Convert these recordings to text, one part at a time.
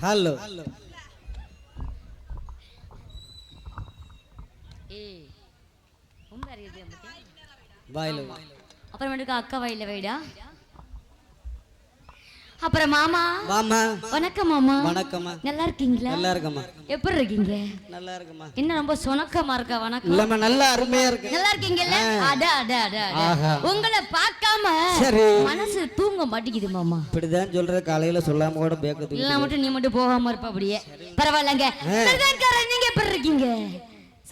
Hello வாயில அப்புறமேட்டுக்கு அக்கா வாயில வைடா. அப்புறம் மாமா வாமா. வணக்கம் மாமா. வணக்கம்மா. நல்லா இருக்கீங்களா? நல்லா இருக்கம்மா. எப்படி இருக்கீங்க? நல்லா இருக்கம்மா. என்ன ரொம்ப சொனக்கமா இருக்கா? வணக்கம். இல்லம்மா நல்லா அருமையா இருக்கு. நல்லா இருக்கீங்கல்ல? அட அட அட உங்களை பார்க்காம மனசு தூங்க மாட்டேங்குது மாமா. இப்படிதான் சொல்ற, காலையில சொல்லாம கூட பேக்குது. இல்ல மட்டும் நீ மட்டும் போகாம இருப்ப அப்படியே. பரவாயில்லங்க. நீங்க எப்படி இருக்கீங்க?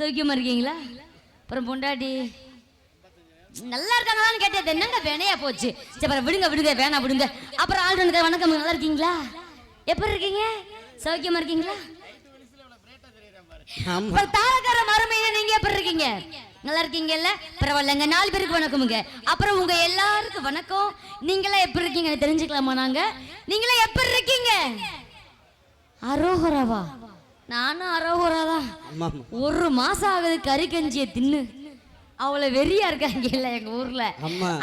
சௌக்கியமா இருக்கீங்களா? அப்புறம் பொண்டாட்டி நல்லா இருக்காங்களான்னு கேட்டது என்னங்க வேணையா போச்சு. சரி விடுங்க விடுங்க வேணா விடுங்க. அப்புறம் ஆள் ரெண்டு வணக்கம், நல்லா இருக்கீங்களா? எப்படி இருக்கீங்க? சௌக்கியமா இருக்கீங்களா? தாரக்கார மருமையில நீங்க எப்படி இருக்கீங்க? நல்லா இருக்கீங்கல்ல? பரவாயில்லங்க. 4 பேருக்கு வணக்கமுங்க. அப்புறம் உங்க எல்லாருக்கும் வணக்கம். நீங்களா எப்படி இருக்கீங்க தெரிஞ்சுக்கலாமா? நாங்க நீங்களா எப்படி இருக்கீங்க? அரோகராவா? நானும் அரோகராதான். 1 மாசம் ஆகுது கறி கஞ்சியை தின்னு அவ்வளவு வெறியா இருக்காங்க இல்ல எங்க ஊர்ல.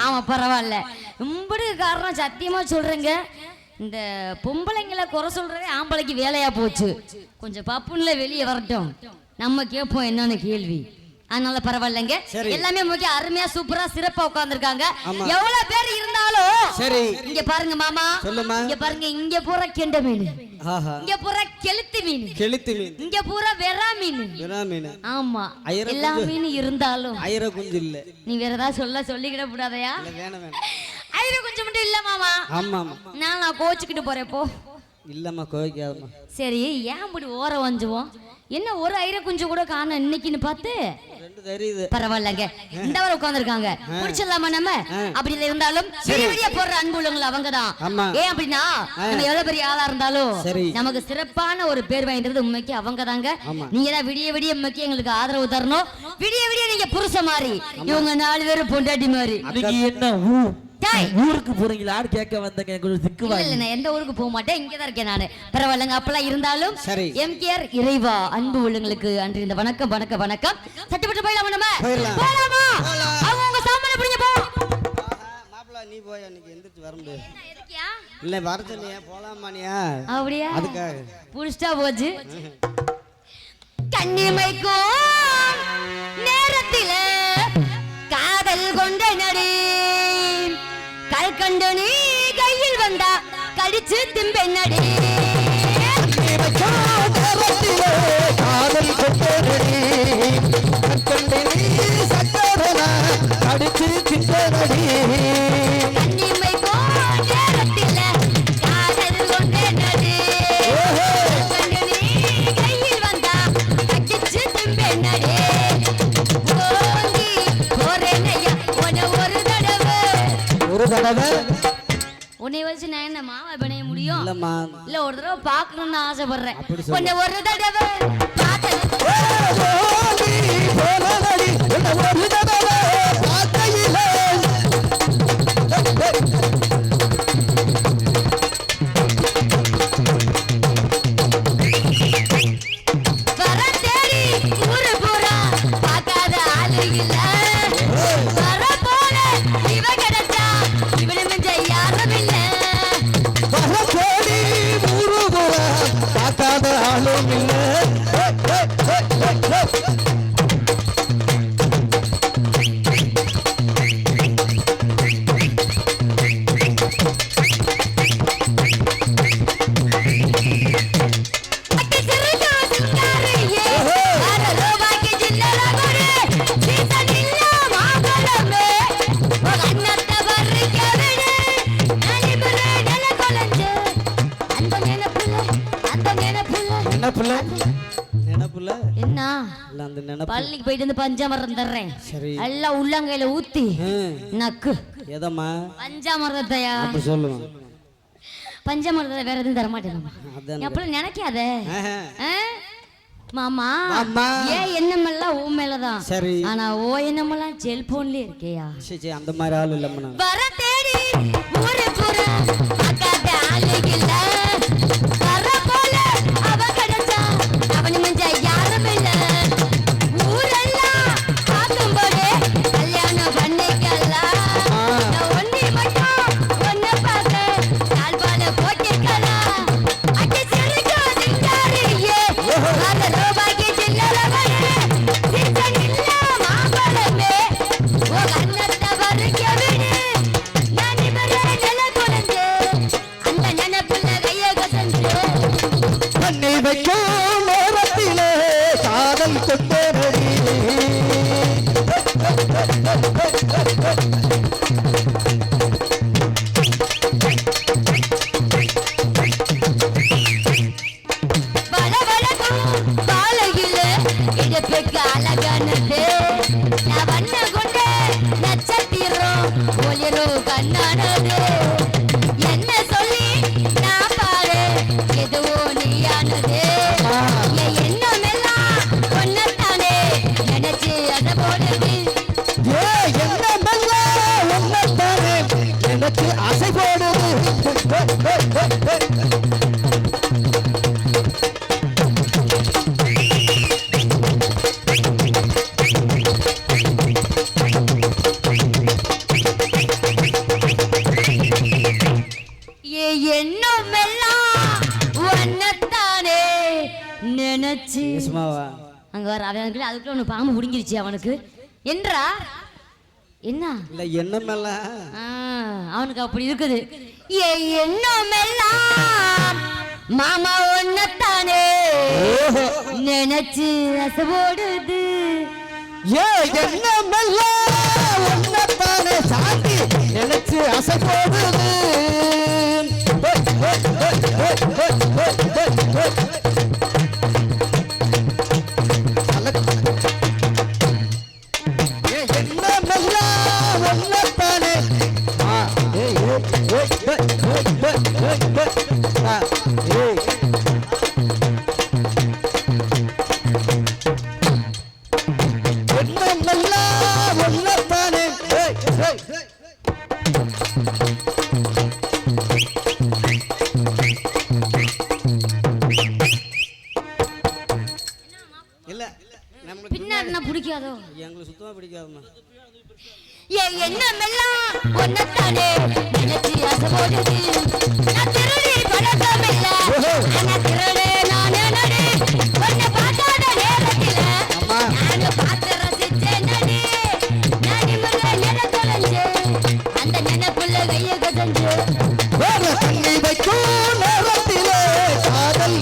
ஆமா பரவாயில்ல. ரொம்ப காரணம் சத்தியமா சொல்றேங்க, இந்த பொம்பளைங்களை குறை சொல்றதே ஆம்பளைக்கு வேலையா போச்சு. கொஞ்சம் பப்புன்ல வெளியே வரட்டும், நம்ம கேட்போம் என்னன்னு கேள்வி. அதனால பரவாயில்லைங்க. எல்லாமே முக்கிய அருமையா சூப்பரா சிறப்பா உட்கார்ந்துருக்காங்க. எவ்வளவு பேர் இருந்தாலும் சரி. இங்க பாருங்க மாமா, இங்க பாருங்க, இங்க பூரா கெண்ட மீன், இங்க பூரா கெளுத்தி மீன், இங்க பூரா வெறா மீன். ஆமா எல்லா மீன் இருந்தாலும் ஐர குஞ்சு இல்ல. நீ வேற ஏதாவது சொல்லிக்கிட கூடாதயா? ஐர குஞ்சு மட்டும் இல்ல மாமா. ஆமா நான் கோச்சுக்கிட்டு போறேன் போ. இல்லம்மா கோவிக்காதம்மா. சரி ஏன் இப்படி ஓர வஞ்சுவோம்? என்ன ஒரு ஐர குஞ்சு கூட காணோம் இன்னைக்குன்னு பார்த்து. பரவாயில்லங்க. இந்த வரை உட்கார்ந்துருக்காங்க, குடிச்சிடலாமா நம்ம? அப்படி இருந்தாலும் வெளியே போடுற அன்பு உள்ளவங்க அவங்கதான். ஏன் அப்படின்னா நம்ம எவ்வளவு பெரிய ஆளா இருந்தாலும் நமக்கு சிறப்பான ஒரு பேர் வாங்கிட்டு உண்மைக்கு அவங்க தாங்க. நீங்க தான் விடிய விடிய உண்மைக்கு எங்களுக்கு ஆதரவு தரணும். விடிய விடிய நீங்க புருஷ மாதிரி, இவங்க 4 பேரும் பொண்டாட்டி மாதிரி. என்ன ஊருக்கு போறீங்களான்னு கேட்க வந்தேங்க. கொஞ்சம் திக்குவா. இல்ல நான் எந்த ஊருக்கு போக மாட்டேன், இங்கதான் இருக்கேன் நானு. பரவாயில்லங்க. அப்பெல்லாம் இருந்தாலும் எம்கேஆர் இறைவா அன்பு உள்ளங்களுக்கு அன்று இந்த வணக்கம் வணக்கம் வணக்கம். சட்டப்பட்டு போயிடலாமா நம்ம? போலாமா? அவங்க உங்க சாமான பிடிங்க போ. மாப்ள நீ போய் அன்னைக்கு எந்திரச்சு வர முடியாது. எதுக்கியா? இல்ல வரதனியா போலாமானியா? அப்படியே அதுக்காக புடிச்சா போச்சு. கண்ணிமைக்கோ நேரத்தில காதல் கொண்ட நடி கண்டு நீ கையில் வந்தா கடிச்சு திம்பெண்ணடி. காதல் கொண்டடி கடிச்சு திம்பெண்ணடி. கண்ணிமை நேரத்தில காதல் கொண்ட நடி கண்டு நீ கையில் வந்தா கடிச்சு திம்பெண்ணடி. ஓங்கி போறேனையா ஒரு தடவை உன்னை வச்சு நான் என்ன மாவா பிணைய முடியும்? இல்ல ஒரு தடவை பாக்கணும்னு ஆசைப்படுறேன். உன்னை ஒரு தடவை வர தேடி ஊரு பூரா பார்க்காத ஆளு இல்ல. வர போல இவ கிடைச்சா இவனு மிஞ்ச யாரும் இல்ல. வர தேடி ஊரு பூரா பார்க்காத ஆளும் இல்ல. பள்ளிக்கு போயிட்டு வந்து பஞ்சாமிரதம் தர்றேன், எல்லாம் உள்ளங்கையில ஊத்தி நக்கு. எதம்மா பஞ்சாமிரதத்தையா? சொல்லுங்க. பஞ்சாமிரதத்தை வேற எதுவும் தரமாட்டேன். அப்பெல்லாம் நினைக்காத மாமா. ஏன் எண்ணமெல்லாம் உன் மேலதான், ஆனா ஓ எண்ணமெல்லாம் செல்போன்லயே இருக்கியா? அந்த மாதிரி ஆள் இல்லம்மா. வர தேடி ஊரு பூரா பார்க்காத ஆளு இல்ல. வர போல அவ கிடைச்சா அவனு மிஞ்ச யாரும் இல்ல. ஊரெல்லாம் பார்க்கும்போது கல்யாணம் பண்ணிக்கலாம். ஒன்னி மட்டும் ஒன்ன பார்க்க கால்பால போட்டிருக்கலாம். அடி சிறுக்க போனடி அழகானது நான் வண்ண கொண்டு நட்சத்திரம் ஒளிரும் கண்ணானது என்ன சொல்லி நான் பாரு எதுவோ நீயானது என் எண்ணம் எல்லாம் ஒன்னத்தானே நினைச்சு அதை போடுது எண்ணமெல்லாம் ஒன்னத்தானே எனக்கு ஆசை போடுது நினைச்சு அங்க வர அவனுக்கு அதுக்குள்ள ஒண்ணு பாம்பு புடிங்கிருச்சு அவனுக்கு என்றா என்ன இல்ல எண்ணமெல்லாம் அவனுக்கு அப்படி இருக்குது எண்ணமெல்லாம் மாமா ஒன்னத்தானே நினைச்சு அசைபோடுது எண்ணமெல்லாம் ஒன்னத்தானே சாந்தி நினைச்சு அசை போடுது பிடிக்காதோ எங்களுக்கு சுத்தமா பிடிக்காதுமா எண்ணமெல்லாம் ஒன்னத்தானே நினைச்சு அசைபோடுது நான் திருடி பழக்கம் இல்ல ஆனா திருடே நானே நடி உன்னை பார்க்காத நேரத்தில நானும் பார்த்து ரசிச்சேன் நடி நாடி முல்ல நில தொலைஞ்சு அந்த நினைப்புள்ள கைய கசஞ்சு தண்ணி வைக்கும் நேரத்திலே காதல்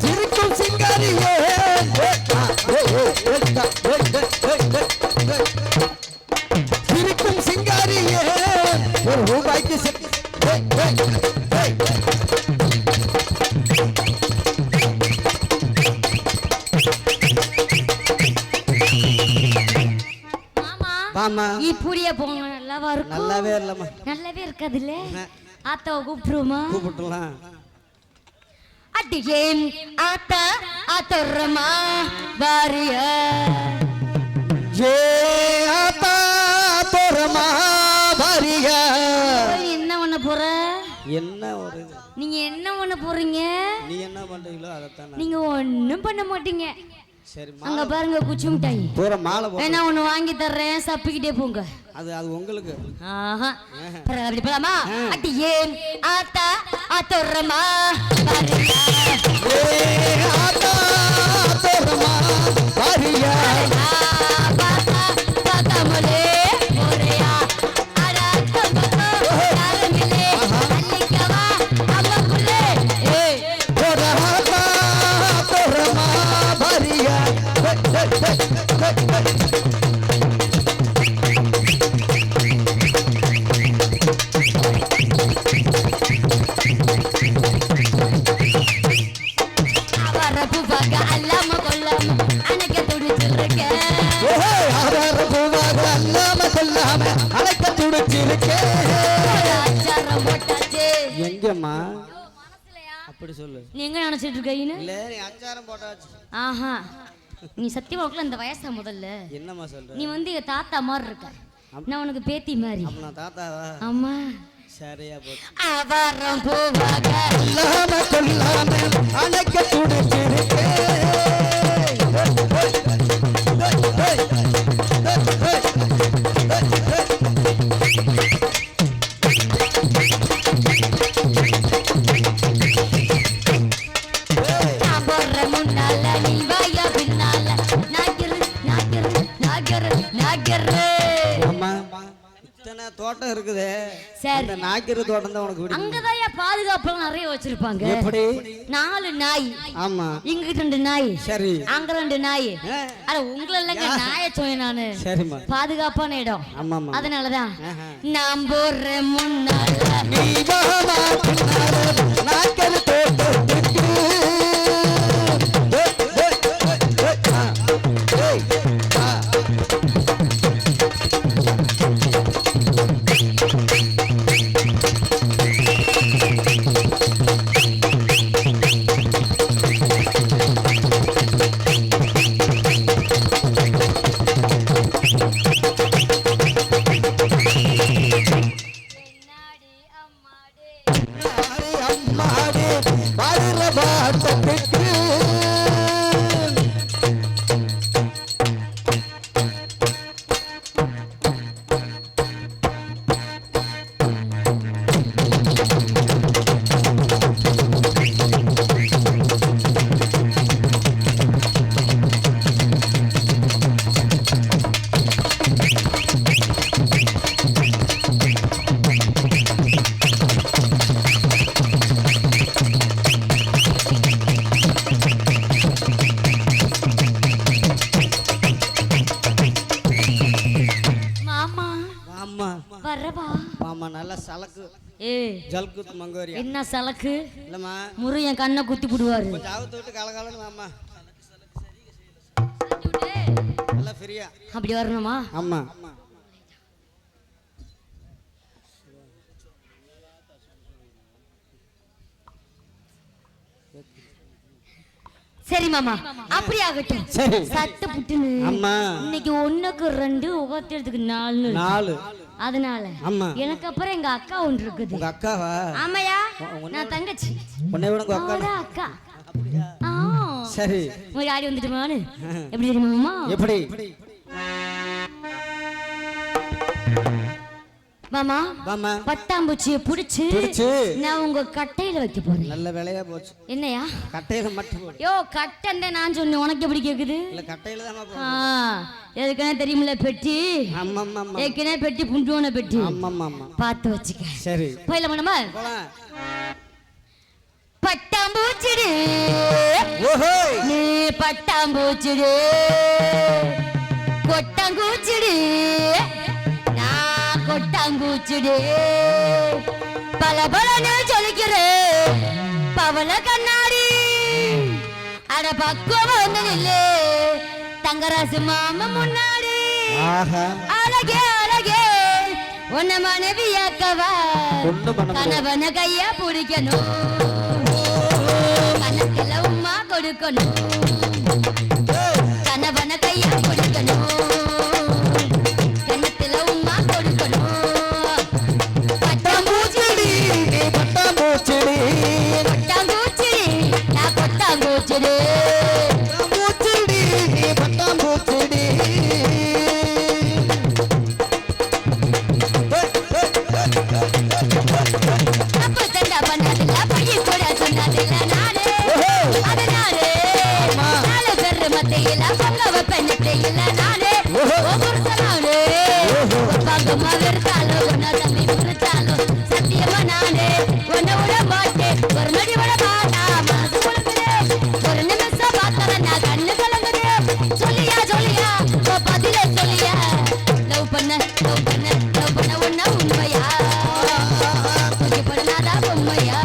சிரிக்கும் சிங்காரியே சிரிக்கும் சிங்காரியே ஒரு ரூபாய்க்கு இப்படியே போங்க நல்லாவா இருக்கும் நல்லாவே இல்லம்மா நல்லாவே இருக்காதுல்ல ஆத்தாவை கூப்பிட்டுருமா கூப்பிட்டுலாம் அடியே ஆத்தா ஆத்தோரமா வாரிய ஏ ஆத்தா தோரமா வாரிய என்ன பண்ண போற என்ன ஒரு நீங்க என்ன பண்ண போறீங்க நீ என்ன பண்றீங்களோ அதைத்தான் நீங்க ஒண்ணும் பண்ண மாட்டீங்க சரி அங்க பாருங்க குச்சி மிட்டாய் பூரா மாலை வேணா ஒண்ணு வாங்கி தர்றேன் சப்பிக்கிட்டே போங்க அது உங்களுக்கு ஆஹா அப்படி போலாமா அடியே ஆத்தா ஆத்தோரமா வாரியா ஆத்தா தோரமா வாரிய பாத்தா பாத்தாமலே போறியா அடக்கம்போ யாருமில்லே அல்லிக்கவா அம்மக்குள்ளே ஏய் ஆத்தா தோரமா வாரிய அவரப்பு பார்க்க அல்லாம கொல்லாம அணைக்க துடிச்சிருக்கேன் அல்லாம சொல்லாம அழைக்க துடிச்சிருக்கேன் அச்சாரம் போட்டாச்சு எங்கம்மா அப்படி சொல்லு நீ எங்க நினைச்சிட்டு இருக்கீன்னு இல்ல நீ அச்சாரம் போட்டாச்சு ஆஹா நீ சத்தியமா உனக்குள்ள இந்த வயசா முதல்ல என்னம்மா சொல்ற நீ வந்து எங்க தாத்தா மாதிரி இருக்க நான் உனக்கு பேத்தி மாதிரி அப்ப நான் தாத்தாவா ஆமா சரியா போச்சு அவரம் போவாக அல்லாம சொல்லாம அழைக்க நான் போடுற முன்னால நீ வாயா பின்னால நாக்கிரு நாக்கிரு நாக்கிரு நாக்கரு. அம்மா இத்தனை தோட்டம் இருக்குது. சரி. அந்த நாய்க்கிற தோட்டம் தான் உனக்கு பிடிக்கும். அங்கதான் பாதுகாப்பு நிறைய வச்சிருப்பாங்க. எப்படி? 4 நாய். ஆமா. இங்க 2 நாய். சரி. அங்க 2 நாய். அட உங்கள இல்லங்க நாயை சொன்னேன் நானு. சரிம்மா. பாதுகாப்பான இடம். ஆமாமா. அதனாலதான் நான் போறேன் முன்னால நீ வாமா பின்னால நாய்க்கரு தோட்டத்துக்கு. அம்மாடி பாடுற பாட்டத்துக்கு. நல்ல சலக்கு ஜல்குத் மங்கோரியா. என்ன சலக்கு இல்லம்மா முருகன் கண்ணை குத்தி போடுவாரு. கொஞ்சம் ஆவத்து விட்டு கலகலன்னு வாம்மா. நல்லா ஃப்ரீயா அப்படி வரணுமா? ஆமா. சரி மாமா அப்படி ஆகட்டும். சரி. சட்டு புட்டுன்னு அம்மா இன்னைக்கு 1க்கு 2 உகத்திரத்துக்கு 4. அதனால எனக்கு அப்புறம் எங்க அக்கா ஒன்று இருக்குது. உங்க அக்காவா? ஆமாயா நான் தங்கச்சி. உன்னை விட உங்க அக்கா. அக்கா. சரி. உங்க ஆடி வந்துட்டுமானு எப்படி தெரியுமா? எப்படி? மாமா மாமா பட்டாம்பூச்சியை புடிச்சு நான் உங்க கட்டையில வைக்க போறேன். நல்ல வேலையா போச்சு. என்னையா கட்டையில மட்டும் போடு. யோ கட்டண்டே நான் சொன்னேன் உனக்கு எப்படி கேக்குது? இல்ல கட்டையில தான் போடு. எதுக்குனே தெரியுமில்ல பெட்டி. ஆமா ஆமா. ஏற்கனவே பெட்டி புண்டோன பெட்டி. ஆமா ஆமா. பார்த்து வச்சுக்க. சரி. போயில நம்ம போலாம். பட்டாம்பூச்சிடு ஓஹோய் நீ பட்டாம்பூச்சிடு கொட்டாங்கூச்சிடு நான் கொட்டாங்கூச்சிடு பல பலன்னு சொல்லிக்கிற பவள கண்ணாடி அட பக்குவம் வந்து நில்லு தங்கராசு மாமா முன்னாடி. அழகே அழகே உன்ன மனைவியாக்கவா கணவன கையா பிடிக்கணும் கணத்துல உமா கொடுக்கணும் கணவன கையா பிடிக்கணும் கணத்துல உமா கொடுக்கணும். பட்டாம்பூச்சிடி பட்டாம்பூச்சிடி பட்டாம்பூச்சிடி நான் கொட்டாம்பூச்சிடி பூச்சிடி பட்டாம்பூச்சிடி. தப்பு தண்டா பண்ணதில்ல பையன் கூட சொன்னதில்ல நானே அதனாலே நாலு பேரு மத்தியில பங்க வைப்பேன் நானே ஒவ்வொருத்தனாலே பங்கம்மா வெறுத்தாலும் உன்ன தம்பி முறிச்சாலும் சத்தியமா நானே உன்னை விட மாட்டேன் ஒரு நொடி விட மாட்டா மனசு குழுங்குது ஒரு நிமிஷம் பார்த்தவன் நான் கண்ணு கலங்குது சொல்லியா சொல்லியா பதில சொல்லியா லவ் பண்ண உன்ன உண்மையா படாதா பொம்மையா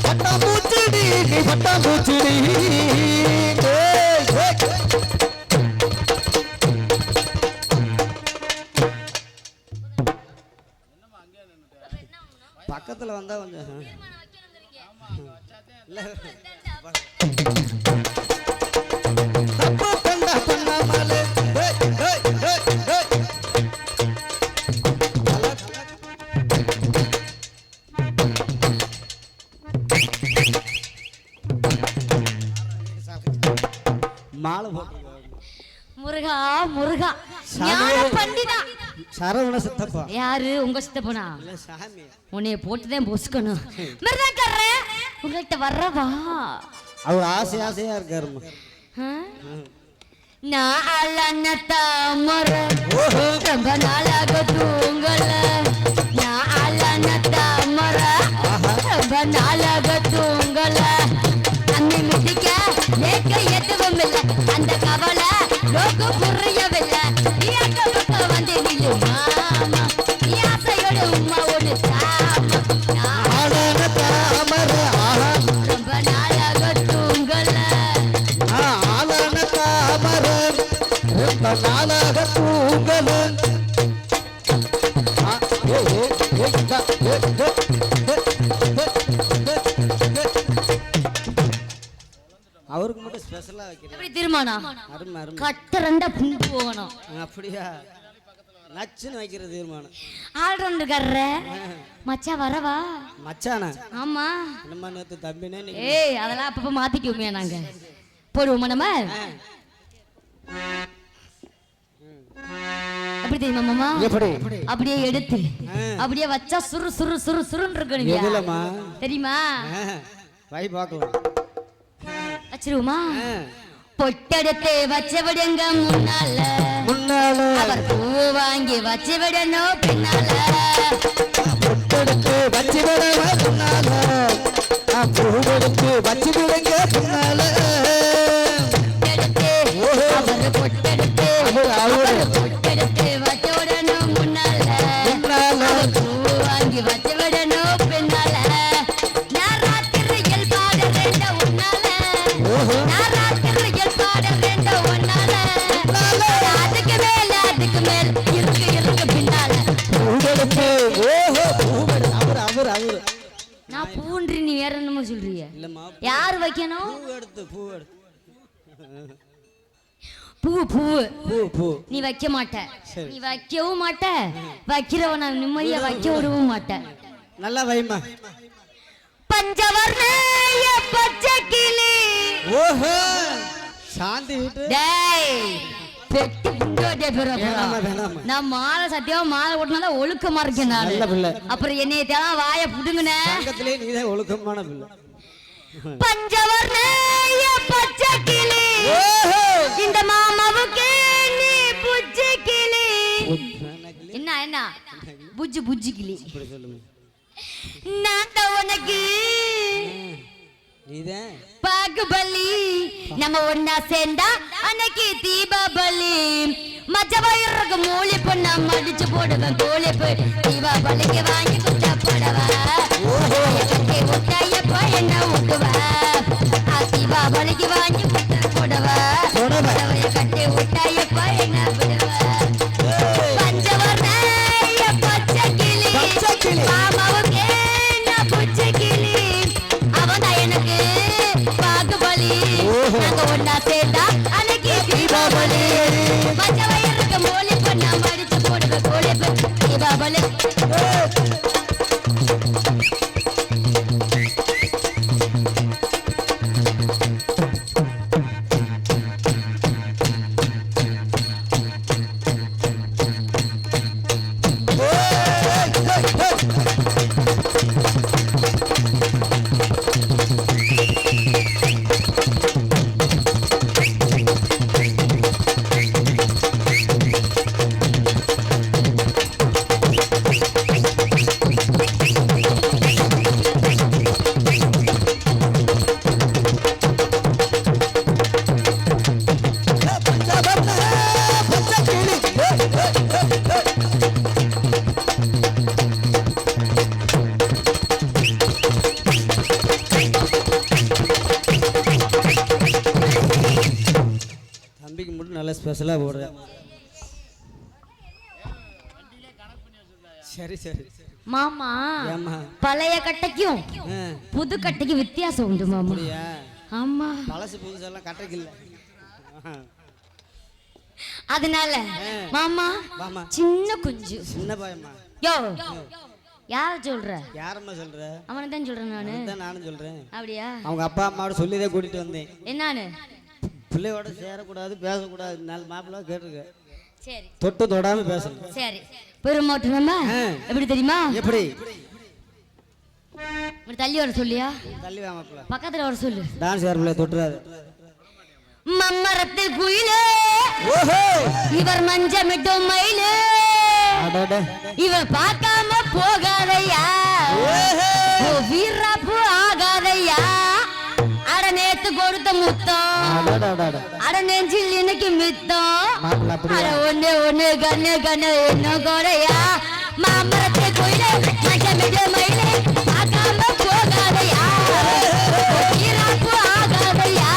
பட்டாம்பூச்சிடி பட்டாம்பூச்சிடி. பக்கத்துல வந்தா கொஞ்சம் தப்பு கண்டா பண்ணாமலே மாலை போட்டு முருகா முருகா ஞான பண்டிதா சரவண சித்தப்பா. யாரு உங்க சித்தப்பனா? இல்ல சாமி. உன்னைய போட்டுதான் பொசுக்கணும். மிருதங்கற உங்கள்கிட்ட வர்றவா அவர் ஆசையா இருக்காருமா. நான் அலன தாமரை ரொம்ப நாளாக தூங்கல நான் அலன தாமரை ரொம்ப நாளாக தூங்கல அம்மி மிதிக்க நேக்க எதுவும் இல்லை அந்த கவலை லோக்கு புரியவில்லை நீ அக்க பக்கம் வந்து நில்லு மாமா நீ ஆசையோட உமா ஒன்று தாமா நான் அலன தாமரை ரொம்ப நாளாக தூங்கல ஆலன தாமரை ரொம்ப நாளாக தூங்கல அவருக்கு மட்டும் ஸ்பெஷலா வைக்கிறேன். எப்படி தீர்மானம் அருமை அருமை. கட்ட ரெண்டா புண்டு போகணும் அப்படியா? நச்சுன்னு வைக்கிற தீர்மானம். ஆல்ரவுண்டுக்காரர மச்சான் வரவா மச்சானா? ஆமா என்னம்மா நேத்து தம்பினே நீ? ஏய் அதெல்லாம் அப்பப்ப மாத்திக்குவோமே நாங்க போடுவோமா நம்ம எப்படி தெரியுமா மாமா எப்படி? அப்படியே எடுத்து அப்படியே வச்சா சுரு சுரு சுரு சுருன்னு இருக்கணும் எதுலம்மா? தெரியுமா வை பார்க்கலாம். வச்சிருவோமா பொட்டெடுத்து வச்சு விடுங்க முன்னால முன்னால அவர் பூ வாங்கி வச்சு விடணும் பின்னால பொட்டெடுத்து வச்சு விடுங்க முன்னால பூவெடுத்து வச்சு விடுங்க பின்னால எடுத்து அவர் பொட்டெடுத்து அவர் பொட்டெடுத்து வச்சு விடணும் முன்னால அவர் பூ வாங்கி வச்சு விடணும் பின்னால நான் ராத்திரியில் பாட வேண்டும் உன்னால நான் ராத்திரியில் பாட வேண்டும் உன்னால அதுக்கு மேல் இருக்கு பின்னால பூவெடுத்து பூவெடு அவரு நான் பூன்றி நீ வேற என்னமோ சொல்றிய இல்லம்மா, யார் வைக்கணும் பூ எடுத்து பூ நீ வைக்க மாட்ட நீ வைக்கவும் மாட்ட வைக்கிறவன நிம்மதியா வைக்க விடவும் மாட்ட நல்லா வைமா. பஞ்சவர்ணய பச்சை கிளி ஓஹோ சாந்தி விட்டு டேய் பெட்டி புண்டோடே வேணாமா, வேணாமா. நான் மாலை சத்தியமா மாலை ஓட்டினா ஒழுக்கமா இருக்கேன் நல்ல நான் பிள்ளை. அப்புறம் என்னைய தேவை வாய புடுங்குன சங்கத்திலே நீதான் ஒழுக்கமான பிள்ளை. பஞ்சவர்ணய பச்சை கிளி இந்த மாமாவுக்கு நீ புஜ்ஜி கிளி என்ன புஜ்ஜி கிளி இப்படி சொல்லுங்க. நான் தான் உனக்கு நீதான் பாகுபலி நம்ம ஒன்னா சேர்ந்தா அன்னைக்கு தீபாவளி மஜ வயிறுக்கு மூலி பொண்ணா மடிச்சு போடுவேன் கோழிப்பு தீபாவளிக்கு வாங்கி குட்ட போடவா கட்டி விட்டாயப்பா என்ன விட்டுவா தீபாவளிக்கு வாங்கி குட்ட போடவா கட்டி விட்டாயப்பா என்ன விடுவா பஞ்சவர்ணய பச்சை கிளி மாமாவுக்கு நான் புச்சை கிளி அவன் தான் எனக்கு பாகுபலி நாங்க ஒன்னா சேர்ந்தா அன்னைக்கு தீபாவளி மஞ்ச வயிறுக்கு மூலி பண்ணா மடிச்சு போடுவேன் கோழிப்பு தீபாவளி தம்பிக்கு மட்டும் நல்லா ஸ்பெஷலாக போடுறேன். சரி சரி மாமா ஏம்மா? பழைய கட்டைக்கும் புது கட்டைக்கும் வித்தியாசம் உண்டு மாமா அப்படியா? ஆமா பழசு புதுசெல்லாம் கட்டைக்கு இல்லை. அதனால மாமா வாமா. சின்ன குஞ்சு சின்ன பையம்மா. யோ யார சொல்ற யாரம்மா சொல்ற? அவனை தான் சொல்றேன் நானு அதான் நானும் சொல்றேன். அப்படியா அவங்க அப்பா அம்மாவோட சொல்லிதான் கூட்டிட்டு வந்தேன். என்னானு பிள்ளையோட சேரக்கூடாது பேசக்கூடாது. நாலு மாப்பிள்ளை கேட்டிருக்க. சரி தொட்டு தொடாம பேசணும். சரி பெருமாட்டு நம்ம எப்படி தெரியுமா எப்படி? இப்படி தள்ளி வர சொல்லியா தள்ளி வா மாப்பிள்ளை. பக்கத்துல வர சொல்லு டான்ஸ் யார் பிள்ளை தொட்டுறாரு. மம்மரத்தில் குயிலே இவர் மஞ்சமிட்டும் மயிலு இவர் பார்க்காம போகாதையா வீராப்பு ஆகாதையா அட நேத்து கொடுத்த முத்தம் அட நெஞ்சில் இன்னைக்கு மித்தம் அட ஒண்ணு கண்ணு என்ன கோடையா மாமரத்தை கோயிலே மஞ்சமிட்டும் மயிலு பார்க்காம போகாதையா வீராப்பு ஆகாதையா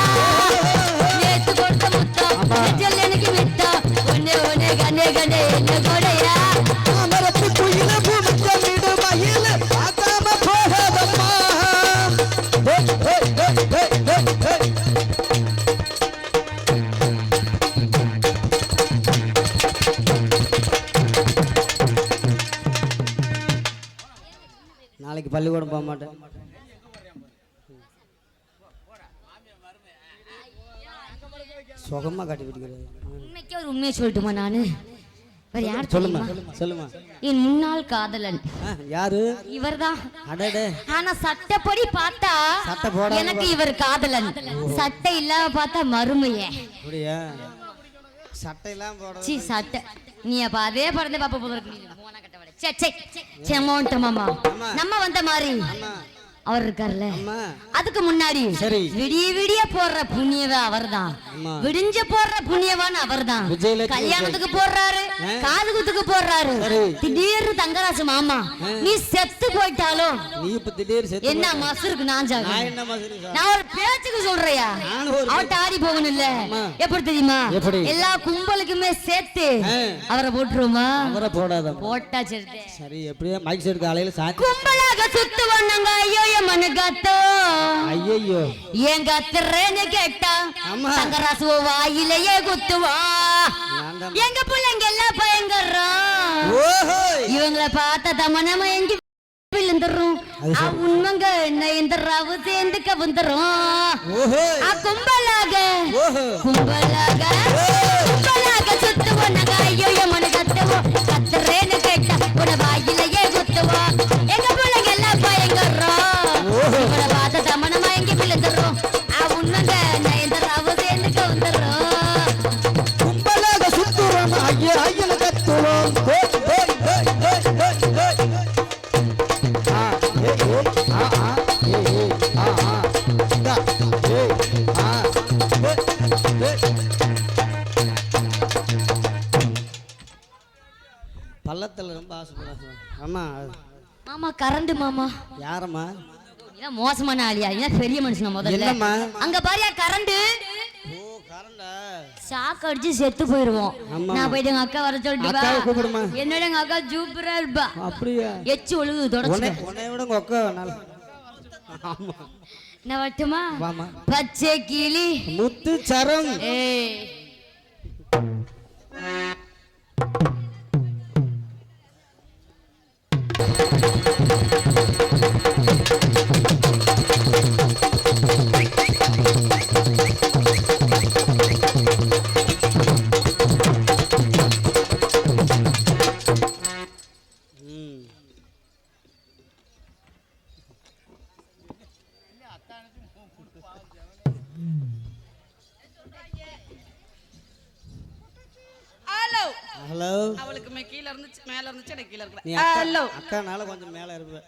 நேத்து கொடுத்த முத்தம் நெஞ்சில் எனக்கு மித்தம் ஒண்ணு கண்ணு என்ன கோடையா அமரத்து குயில பூமிச்சமிடு மயில பார்க்காம போகாதம்மா நாளைக்கு பள்ளிக்கூடம் போக மாட்டேன். சுகமா காட்டி விட்டுக்கிறேன். உண்மைக்கே ஒரு உண்மையை சொல்லட்டுமா நானு? வேற யார் சொல்லுமா தெரியுமா? சொல்லுமா. என் முன்னாள் காதலன் யாரு? இவர்தான். அடடே. ஆனா சட்டப்படி பார்த்தா சட்டை போடாம எனக்கு இவர் காதலன், சட்டை இல்லாம பார்த்தா மருமையே. அப்படியா? சட்டை எல்லாம் போட சி சட்டை நீ அப்ப அதே படத்தை பாப்ப போல இருக்கு. சே சே செமோன்ட்ட மாமா நம்ம வந்த மாதிரி அவர் இருக்கார்ல, அதுக்கு முன்னாடி விடிய போடுற புண்ணியவா அவர்தான், விடிஞ்ச போடுற புண்ணியவான் அவர்தான். கல்யாணத்துக்கு போடுறாரு, காது குத்துக்கு போடுறாரு. திடீர்னு தங்கராசு மாமா நீ செத்து போயிட்டாலும் நீ இப்ப திடீர்னு என்ன மசருக்கு நான் ஒரு பேச்சுக்கு சொல்றியா? அவட்ட ஆடி போகணும் இல்ல? எப்படி தெரியுமா? எல்லா கும்பலுக்குமே சேர்த்து அவரை போட்டுருவோமா? அவரை போடாத. போட்டா சரி சரி. எப்படியா மைக் செட் காலையில சாத்தி கும்பலாக சுத்து வந்தாங்க. ஐயோ மனு கத்தோ ஐயோ ஏன் கத்துறேன்னு கேட்டா தங்கராசு வாயிலேயே குத்துவா. எங்க பிள்ளைங்க எல்லாம் பயங்கரம், இவங்களை பார்த்த தமனமா எங்க விழுந்துரும். உண்மைங்க என்ன இந்த ரவு சேர்ந்து கவுந்துரும். கும்பலாக கும்பலாக கும்பலாக சுத்து வந்தாங்க. ஐயோ மனு கத்துவோ கத்துறேன்னு கேட்டா உன வாயிலேயே குத்துவா. எங்க பிள்ளைங்க எல்லாம் பயங்கரம், இவனை பார்த்த தமனமா எங்க விழுந்துரும். உண்மைங்க இந்த ரவு சேர்ந்து கவுந்துரும். கும்பலாக சுத்துறோம் ஐயன கத்துறோம். பள்ளத்துல ரொம்ப ஆசைப்படுறாங்க. ஆமா மாமா கரண்ட் மாமா. யாரம்மா? இதான் மோசமான ஆளியா? இதான் பெரிய மனுஷன். முதல்ல அங்க பாரியா கரண்ட். ஷாக் அடிச்சு செத்து போயிருவோம். நான் போயிட்டு எங்க அக்கா வர சொல்லிட்டு என்னோட எங்க அக்கா சூப்பரா இருப்பா. அப்படியா? எச்சு ஒழுகு தொடச்சு உன்னை விட உங்க அக்கா நல்லா. ஆமா நான் வட்டுமா? பச்சை கிளி முத்து சரம். ஹலோ. அவளுக்கு கீழ இருந்துச்சு, மேல இருந்துச்சு, எனக்கு கீழ இருக்கல. ஹலோ. அக்கானால கொஞ்சம் மேல இருப்ப.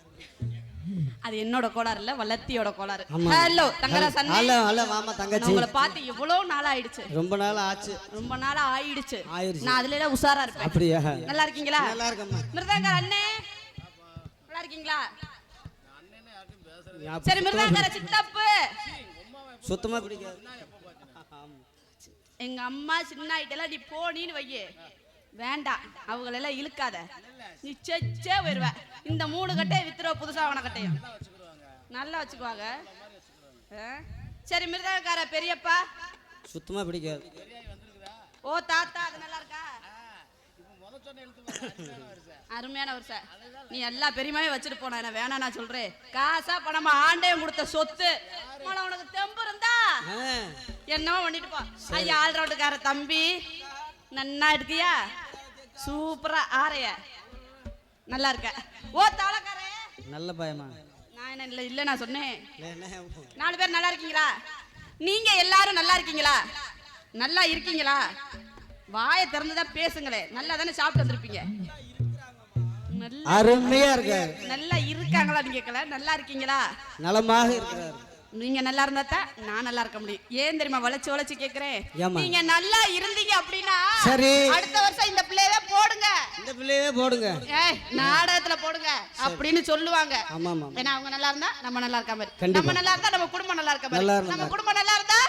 அது என்னோட கோளாறு இல்ல, வளத்தியோட கோளாறு. ஹலோ தங்கராஜ் அண்ணே. ஹலோ ஹலோ மாமா தங்கச்சி. உங்களை பார்த்து எவ்வளவு நாள் ஆயிடுச்சு? ரொம்ப நாள் ஆச்சு. ரொம்ப நாள் ஆயிடுச்சு. நான் அதுல எல்லாம் உஷாரா இருப்பேன். அப்படியா? நல்லா இருக்கீங்களா? நல்லா இருக்கேம்மா. மிருதங்கர் அண்ணே நல்லா இருக்கீங்களா? சரி மிருதங்கர் சித்தப்பு சுத்தமா பிடிக்காது. எங்க அம்மா சின்ன ஆயிட்டெல்லாம் நீ போனின்னு வையே, வேண்டாம் அவங்களெல்லாம் இழுக்காத, நீ செச்சே வருவ. இந்த 3 கட்டையை வித்துருவ, புதுசா அவன கட்டையும் நல்லா வச்சுக்குவாங்க. சரி மிருதகார பெரியப்பா சுத்தமா பிடிக்காது. ஓ தாத்தா அது நல்லா இருக்கா? அருமையான வருஷம். நீ எல்லா பெரியமாவே வச்சுட்டு போன, என்ன வேணா நான் சொல்றேன். காசா பணமா ஆண்டையும் கொடுத்த சொத்து. உனக்கு தெம்பு இருந்தா என்னவோ பண்ணிட்டு போ. ஐயா ஆல்ரவுண்டுக்கார தம்பி நன்னா இருக்கியா? சூப்பரா ஆறைய நல்லா இருக்க. ஓ தாளக்காரே நல்ல பயமா? நான் என்ன இல்ல நான் சொன்னேன். 4 பேர் நல்லா இருக்கீங்களா? நீங்க எல்லாரும் நல்லா இருக்கீங்களா? நல்லா இருக்கீங்களா? வாயை திறந்துதான் பேசுங்களே. நல்லா தானே சாப்பிட்டு வந்திருப்பீங்க. அருமையா இருக்காரு. நல்லா இருக்காங்களா கேட்கல, நல்லா இருக்கீங்களா? நலமாக இருக்கிறார். நீங்க நல்லா இருந்தா தான் நான் நல்லா இருக்க முடியும். ஏன் தெரியுமா வளைச்சு கேக்குறேன்? நீங்க நல்லா இருந்தீங்க அப்படின்னா சரி, அடுத்த வருஷம் இந்த பிள்ளையவே போடுங்க, இந்த பிள்ளையவே போடுங்க, நாடகத்துல போடுங்க அப்படின்னு சொல்லுவாங்க. ஆமா ஆமா. ஏன்னா அவங்க நல்லா இருந்தா நம்ம நல்லா இருக்க மாதிரி, கண்டிப்பா. நம்ம நல்லா இருந்தா நம்ம குடும்பம் நல்லா இருக்க மாதிரி, நம்ம குடும்பம் நல்லா இருந்தா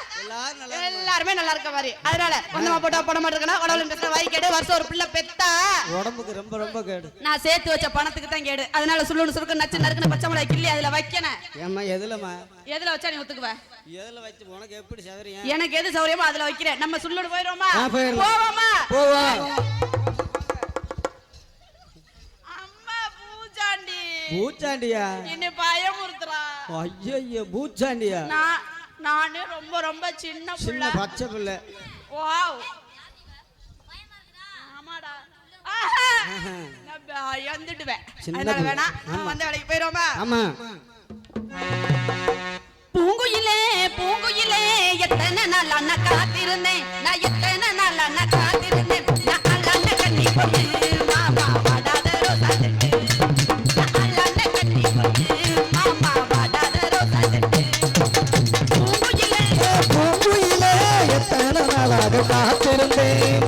எல்லாருமே நல்லா இருக்க மாதிரி. அதனால கொஞ்சமா போட்டா போட மாட்டேங்கனா உடம்புல பேசுற வாய் கேடு. வருஷம் ஒரு பிள்ளை பெத்தா உடம்புக்கு ரொம்ப ரொம்ப கேடு. நான் சேர்த்து வச்ச பணத்துக்கு தான் கேடு. அதனால சுள்ளுன்னு சுருக்கு நச்சு நறுக்குன்னு பச்சை மிளகாய் கிள்ளி அதுல வைக்கணும். ஏம்மா எதுலமா? எதுல வச்சா நீ ஒத்துக்குவ? எதுல வச்சு உனக்கு எப்படி சௌரியா? எனக்கு எது சௌரியமோ அதுல வைக்கிறேன். நம்ம சுள்ளுன்னு போயிரோமா? போவோமா? போவோம். அம்மா பூச்சாண்டி. பூச்சாண்டியா? என்ன பயமுறுத்துறா. ஐயோ பூச்சாண்டியா? நானே ரொம்ப ரொம்ப சின்ன புள்ள, பச்சை புள்ள. வாவ். ஆமாடா. நான் பயந்துடுவேன். அதனால வேணா நான் வந்த வேலைக்கு போயிரோமா? ஆமா. பூங்குயிலே பூங்குயிலே எத்தனை நாள் அண்ணா காத்திருந்தேன், நான் எத்தனை நாள் அண்ணா காத்திருந்தேன். நான் அண்ணா கண்ணி போட்டு மாமா வாடாத ரோசா தட்டு, நான் அண்ணா கண்ணி போட்டு மாமா வாடாத ரோசா தட்டு. பூங்குயிலே பூங்குயிலே எத்தனை நாளாக காத்திருந்தேன்.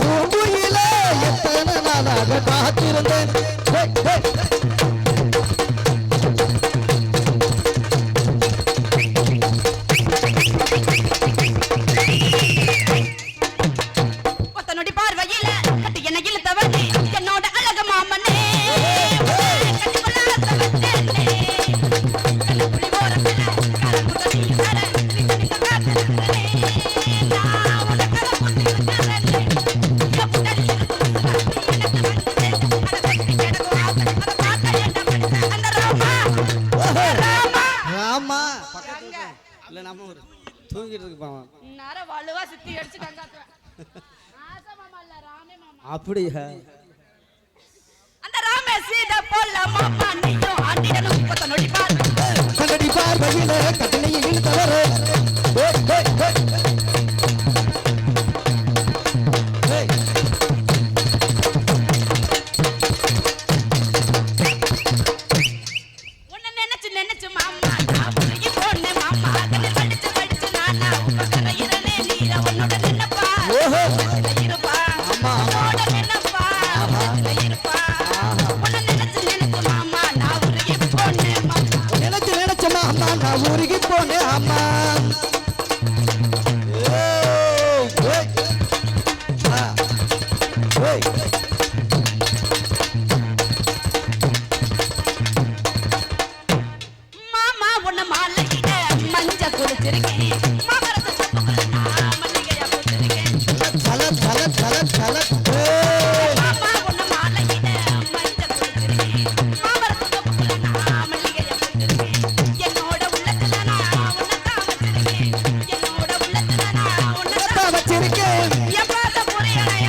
பூங்குயிலே எத்தனை நாளாக காத்திருந்தேன். ஒத்தனோடி பார்வையில கட்டி என்ன இழுத்தவனே என்னோட அழக மாமனே. ராமா பக்கத்துல இல்ல நம்ம ஒரு தூங்கிட்டு இருக்கு பாவம். நேரா வலுவா சுத்தி அடிச்சு கங்காத்துவேன். ஆசை மாமா இல்ல ராமே மாமா. அப்படியா? அந்த ராமே சீதா போல மாமா நீயும் ஆண்டிடனும் ஒத்தனோடி பார்வை. கண்ணடி பார்வையிலே கட்டளையை இழுத்தவரே. நினைச்சு மாமா நான் புரிய போனேன் மாமா. கண்ணில் படிச்சு படிச்சு நானா உட்காரையிறனே நீரா உன்னோட நின்னப்பா இருப்பா உன்னோட நின்னப்பா இருப்பா. உன்னை நினைச்சு மாமா நான் உருகி போனேன் மாமா. நினைச்சு மாமா நான் உருகி போனேன் அம்மா. மாமா உன்னை மாலையிட மஞ்ச குடிச்சிருக்கேன். மாமரத்து தப்புக்குள்ள நான் மல்லிகையா போட்டிருக்கேன். தல தல தல தல மாமா உன்னை மாலையிட மஞ்ச குடிச்சிருக்கேன். மாமரத்து தப்புக்குள்ள நான் மல்லிகையா போட்டிருக்கேன். என்னோட உள்ளத்துல நான் உன்னைத்தான் வச்சிருக்கேன். என்னோட உள்ளத்துல நான் உன்னைத்தான் வச்சிருக்கேன். என் பாத புரியலை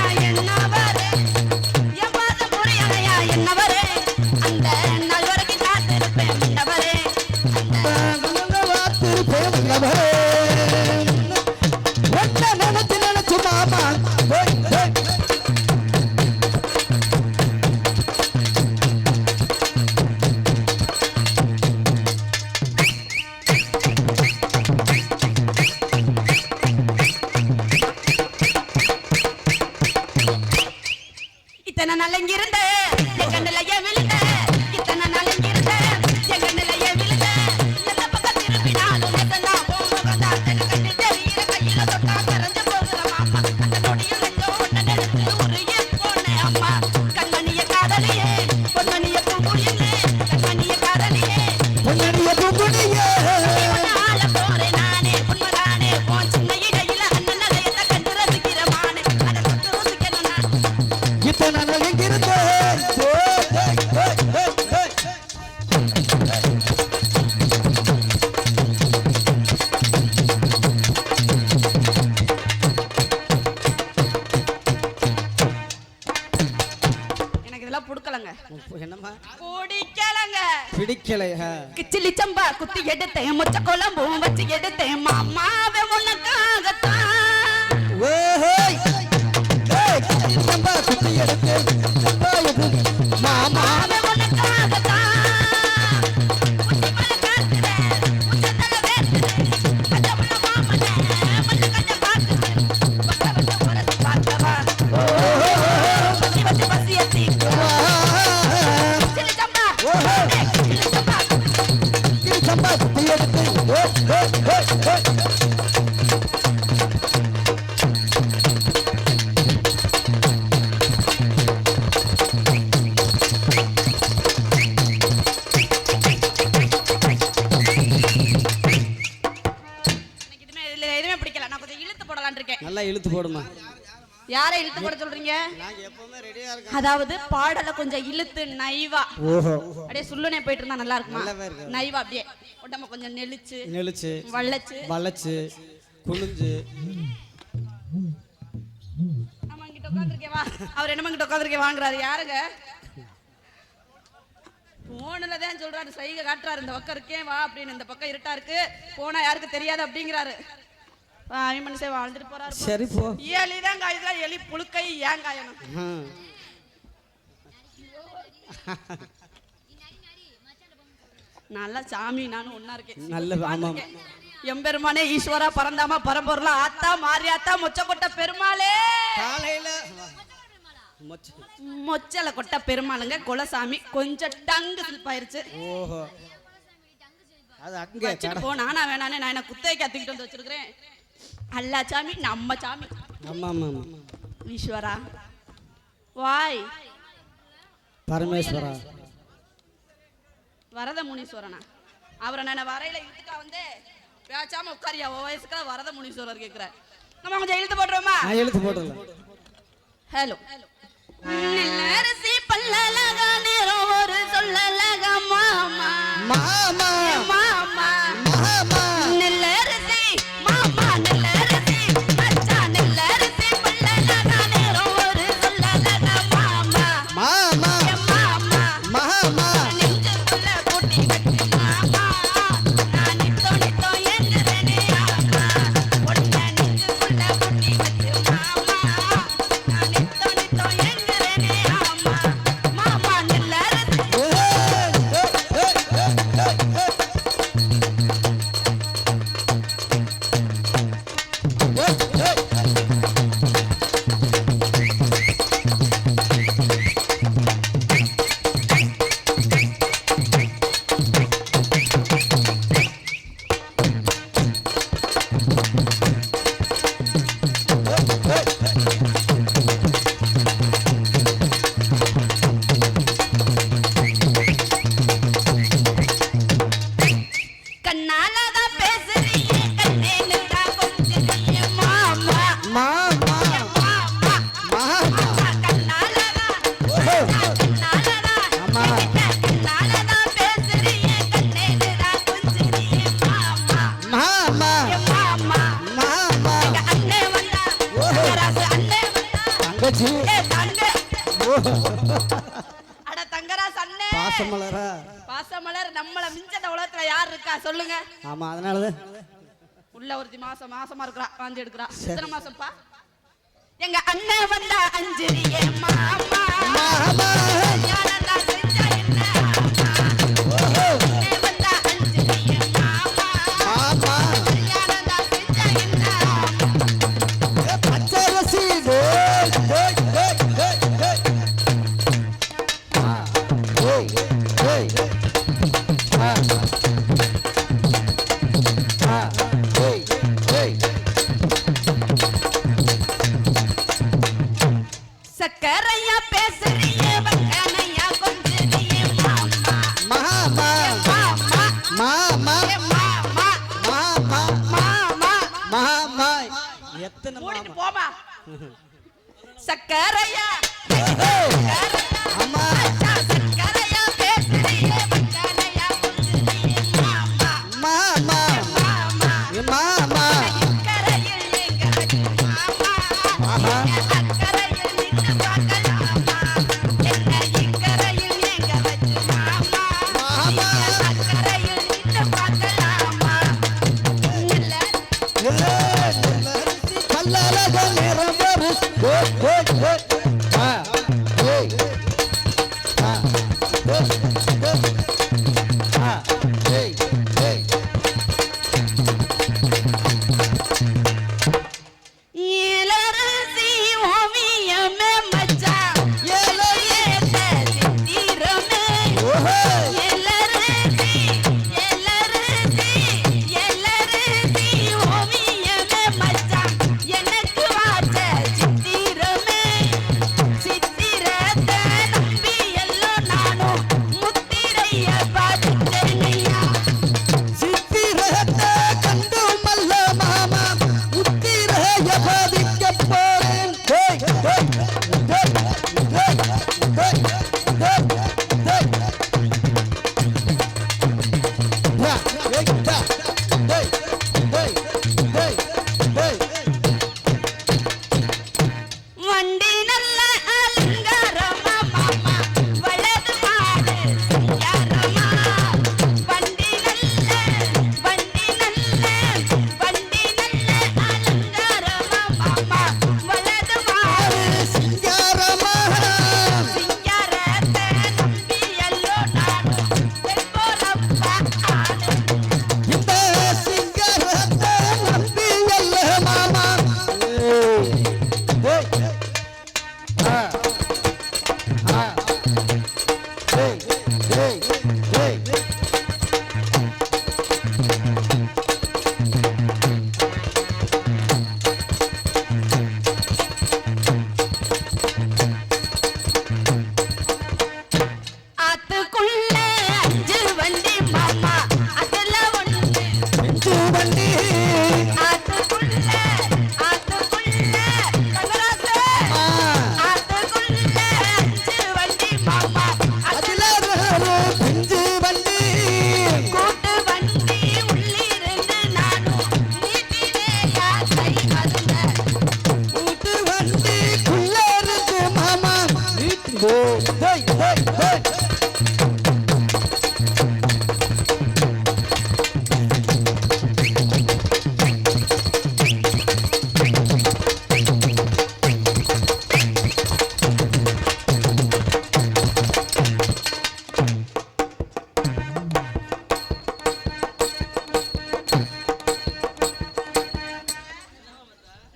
நலங்கிருந்த எங்க நிலைய விழுந்த இத்தனை நலங்கிருந்த எங்க நிலைய விழுந்த எந்த பக்கம் திரும்பினாலும் எதெல்லாம் போகுதா கண்டு தெரியிற கையில தொட்டா கரைஞ்சு போகிற மாமா அந்த நொடியில் எங்க ஒன்ன நினைச்சு உருகி போனேன் அம்மா கண்மணிய காதலியே பொன்மணிய பூங்குழியே கண்மணிய காதலியே பொன்னடிய பூங்குழியே ஆள போறேன் நானே உண்மைதானே போன் சின்ன இடையில அண்ணன் நிலையத்தை கண்டு ரசிக்கிற மானே அதை தொட்டு ருசிக்கணும் நான் இத்தனை நலங்கிருந்த எனக்கு இதெல்லாம் புடுக்கலங்க என்னம்மா பிடிக்கலங்க பிடிக்கலையா கிச்சிலி சம்பா குத்தி எடுத்தேன் மொச்ச குழம்பும் வச்சு எடுத்தேன் மாமாவே உனக்காகத்தான் ஓஹோய் ஏய் சம்பா சுத்தி எடுத்து சம்பா எது மாமா மாமாவே உனக்காகத்தான் உச்சி மலை காத்துறேன் உச்சத்தல வேத்துறேன் கஞ்சமுள்ள மாமனே மஞ்ச கஞ்ச பார்த்துறேன் பக்க வச்ச உரசி பார்த்தவா பசி வச்சு பசி எத்தி கிச்சிலி சம்பா கிச்சிலி சம்பா சம்பா சுத்தி எடுத்து எனக்கு எதுவுமே பிடிக்கல நான் கொஞ்சம் இழுத்து போடலாம்னு இருக்கேன் நல்லா இழுத்து போடுமா யாரை இழுத்து போட சொல்றீங்க நாங்க எப்பவுமே ரெடியா இருக்கோம் அதாவது பாடல கொஞ்சம் இழுத்து நைவா ஓஹோ அப்படியே சுள்ளுனே போயிட்டு இருந்தா நல்லா இருக்குமா நல்லாவே இருக்கு. நைவா அப்படியே உடம்ப கொஞ்சம் நெளிச்சு நெளிச்சு வளைச்சு வளைச்சு குனிஞ்சு ஆமா இங்கிட்ட உட்காந்துருக்கேன் வா அவர் என்னமா இங்கிட்ட உட்காந்துருக்கேன் வாங்குறாரு யாருங்க போன்ல தான் சொல்றாரு சைகை காட்டுறாரு இந்த பக்கம் இருக்கேன் வா அப்படின்னு இந்த பக்கம் இருட்டா இருக்கு போனா யாருக்கு தெரியாது அப்படிங்கிறாரு மனுஷன் வாழ்ந்துட்டு போறாரு சரி போ எலி தான் காயுதுல எலி புழுக்கை ஏன் காயணும் ம். நல்லா சாமி நானும் ஒன்னா இருக்கேன் நல்ல ஆமா எம்பெருமானே ஈஸ்வரா பரந்தாமா பரம்பொருளா ஆத்தா மாரியாத்தா மொச்சக்கொட்ட பெருமாளே காலையில மொச்சல கொட்ட பெருமாளுங்க குலசாமி கொஞ்சம் டங்கு சில்பாயிருச்சு ஓஹோ அது அங்க வச்சுட்டு போ நானா வேணானே நான் என்ன குத்தையை கத்திக்கிட்டு வந்து வச்சிருக்கிறேன் அல்லா சாமி நம்ம சாமி ஆமா ஆமா ஈஸ்வரா வாய் பரமேஸ்வரா வரத முனீஸ்வரனா அவரை நான் வரையில இழுத்துட்டா வந்து பேச்சாம உட்காரியா வயசுக்கு வரத முனீஸ்வரர் கேக்குற நம்ம கொஞ்சம் இழுத்து போட்டுருவோமா நான் எழுத்து போடல ஹலோ நெல்லரசி பல்லலகா நேரம் ஒரு சொல்லலகா மாமா மாமா மாமா மாமா நெல்லரசி மாமா நெல்லரசி மச்சான் நெல்லரசி பல்லலகா நேரம் ஒரு சொல்லலகா மாமா மாமா மாமா மாமா நெஞ்சுக்குள்ள பூட்டி வச்சு மாமா நான் நித்தோ நித்தோ எங்குறேனே ஆமா ஒன்ன நெஞ்சுக்குள்ள பூட்டி வச்சு மாமா நான் நித்தோ நித்தோ எங்குறேனே ஆமா மாமா நெல்லரசி கண்ணாலதான் பேசுறீங்க கண்ணேன்னு தான் கொஞ்சுறீங்க மாமா மாமா மாமா மாமா கண்ணாலதான் அம்மா கண்ணாலதான் பேசுறீங்க கண்ணேன்னு தான் கொஞ்சுறீங்க மாமா மாமா மாமா மாமா எங்க அண்ணே வந்தா தங்கராசு அண்ணே வந்தா தங்கச்சி ஏ தங்க ஓஹோ அட தங்கராசு அண்ணே பாசமலரா பாசமலர் நம்மள மிஞ்சத உலகத்துல யார் இருக்கா சொல்லுங்க ஆமா அதனாலதான் உள்ள ஒருத்தி மாசமா இருக்கிறா வாந்தி எடுக்கிறா எத்தனை மாசம்ப்பா எங்க அண்ணன் வந்தா அஞ்சலியே மாமா மாமா ஞானந்தா செஞ்சா என்ன ஆமா அண்ணன் வந்தா அஞ்சலியே மாமா மாமா ஞானந்தா செஞ்சா என்ன ஆமா பச்சரசி டேய் டேய் டேய் டேய் சக்கரையா பேசுறியே வக்கனையா கொஞ்சியே மாமா மாமா மாமா மாமா மாமா மாமா மாமா எத்தனை மூடிட்டு மாமா போமா சக்கரையா அம்மா சக்கரையா பேசுறியே வக்கனையா கொஞ்சியே மாமா மாமா மாமா மாமா இக்கரையில் எங்க மாமா அக்கரையில் நின்று பார்க்கலாமா என்ன இக்கரையில் எங்க வச்சு மாமா மாமா அக்கரையில் நின்று பார்க்கலாமா இல்ல கல்லழக நிறமரு இளரசி ஓவியமே மச்சான் ஏல சித்திரமே எல்லரசி ஓவியமே மச்சான் எனக்கு வாச்ச சித்திரமே சித்திரத்தை நம்பி எல்லாம் நானும் முத்திரைய பார்த்துட்டேனையா சித்திரத்தை கண்டு மல்ல மாமா உத்திரைய பாதிக்க போறேன் வண்டி நல்ல அலங்காரமா மாமா வலது மாடு சிங்காரமா வண்டி நல்ல அலங்காரமா மாமா வலது மாடு சிங்காரமா சிங்காரத்தை நம்பி எல்லோ நானும் வெண்போரப்பா ஆடு இந்த சிங்காரத்தை நம்பி அல்ல மாமா ஆத்துக்குள்ள 5 வண்டி மாமா அதுல ஒண்ணு வண்டி ஆத்துக்குள்ள கங்கராசே ஆத்துக்குள்ள 5 வண்டி மாமா அதுல பிஞ்சு வண்டி கூட்டு வண்டி உள்ளிருந்து நானும் நீட்டினேயா கை மருந்த கூட்டு வண்டிக்குள்ள இருக்கு மாமா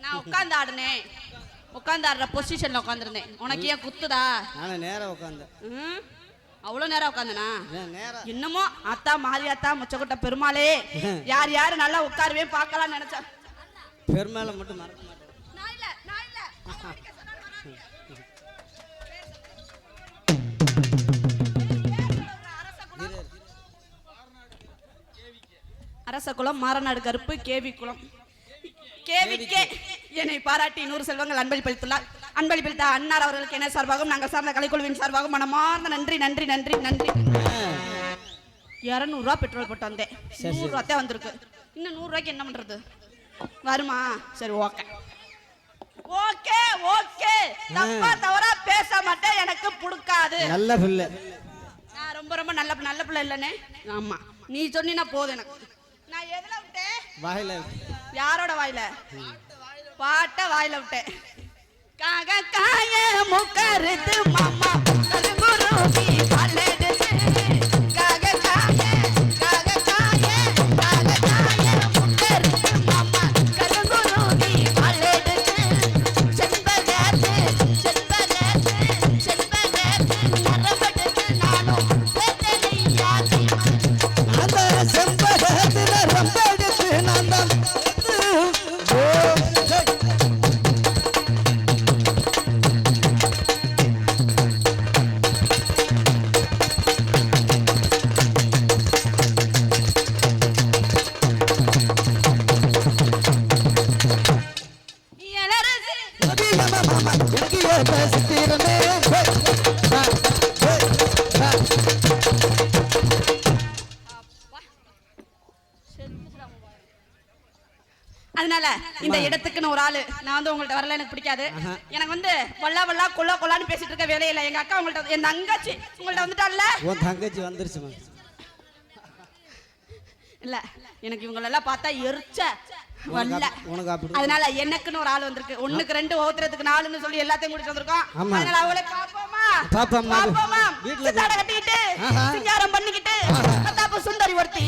நான் உட்கார்ந்து ஆடுற பொசிஷன்ல உட்கார்ந்திருந்தேன் உனக்கு ஏன் குத்துதா நானும் நேரா உட்காந்தேன் அவ்வளவு நேரம் உட்காந்தனா நேரா இன்னமோ அத்தா மாரியாத்தா முச்சக்கொட்ட பெருமாளே யார் யாரு நல்லா உட்காருவே பார்க்கலாம் நினைச்சேன் பெருமாளை மட்டும் மறக்க மாட்டேன் நான் இல்ல அரச குலம் மாறநாடு கருப்பு கேவி குலம் கேவிக்கே என்னை பாராட்டி 100 செல்வங்கள் அன்பளிப்பளித்துள்ளார். அன்பளிப்பளித்த அன்னார் அவர்களுக்கு என்ன சார்பாகவும் நாங்கள் சார்ந்த கலைக்குழுவின் சார்பாகவும் மனமார்ந்த நன்றி நன்றி நன்றி நன்றி. 200 ரூபா பெட்ரோல் போட்டு வந்தேன். 100 ரூபா தான் வந்திருக்கு. இன்னும் 100 ரூபாய்க்கு என்ன பண்றது? வருமா? சரி ஓகே ஓகே ஓகே. தப்பா தவறா பேச மாட்டேன், எனக்கு பிடிக்காது. நல்ல பிள்ளை. நான் ரொம்ப ரொம்ப நல்ல பிள்ளை இல்லனே. ஆமா நீ சொன்னா போதும் எனக்கு. நான் எதுல விட்டேன்? வாயில. யாரோட வாயில? பாட்ட வாயில விட்டேன். காக காய முக்கருது மாமா கருங்குருவி பல்லெடுத்து காக காய முக்கருது மாமா கருங்குருவி பல்லெடுத்து செண்பகத்து நரம்பெடுத்து நானும் செத்தனையாதி அந்த செம்பகத்துல ரம்பெடுத்து நான் தான் எனக்கு ஏத்த சித்திரமே அதனால இந்த இடத்துக்குன்னு ஒரு ஆளு நான் வந்து உங்கள்ட்ட வரல, எனக்கு பிடிக்காது. எனக்கு வந்து வல்லா வல்லா கொல்லா கொல்லான்னு பேசிட்டு இருக்க வேலையில எங்க அக்கா உங்கள்ட்ட, என் தங்கச்சி உங்கள்ட்ட வந்துட்டால. உன் தங்கச்சி வந்துருச்சுமா. இல்ல எனக்கு இவங்களெல்லாம் பார்த்தா எரிச்ச வரல. உனக்கு அப்படி அதனால எனக்குன்னு ஒரு ஆள் வந்திருக்கு. 1க்கு 2 ஓத்துறதுக்கு 4ன்னு சொல்லி எல்லாத்தையும் கூட்டிட்டு வந்திருக்கோம். அதனால அவளை பாப்போமா பாப்போமா வீட்டுல கட்டிட்டு சிங்காரம் பண்ணிக்கிட்டு சுந்தரி ஒருத்தி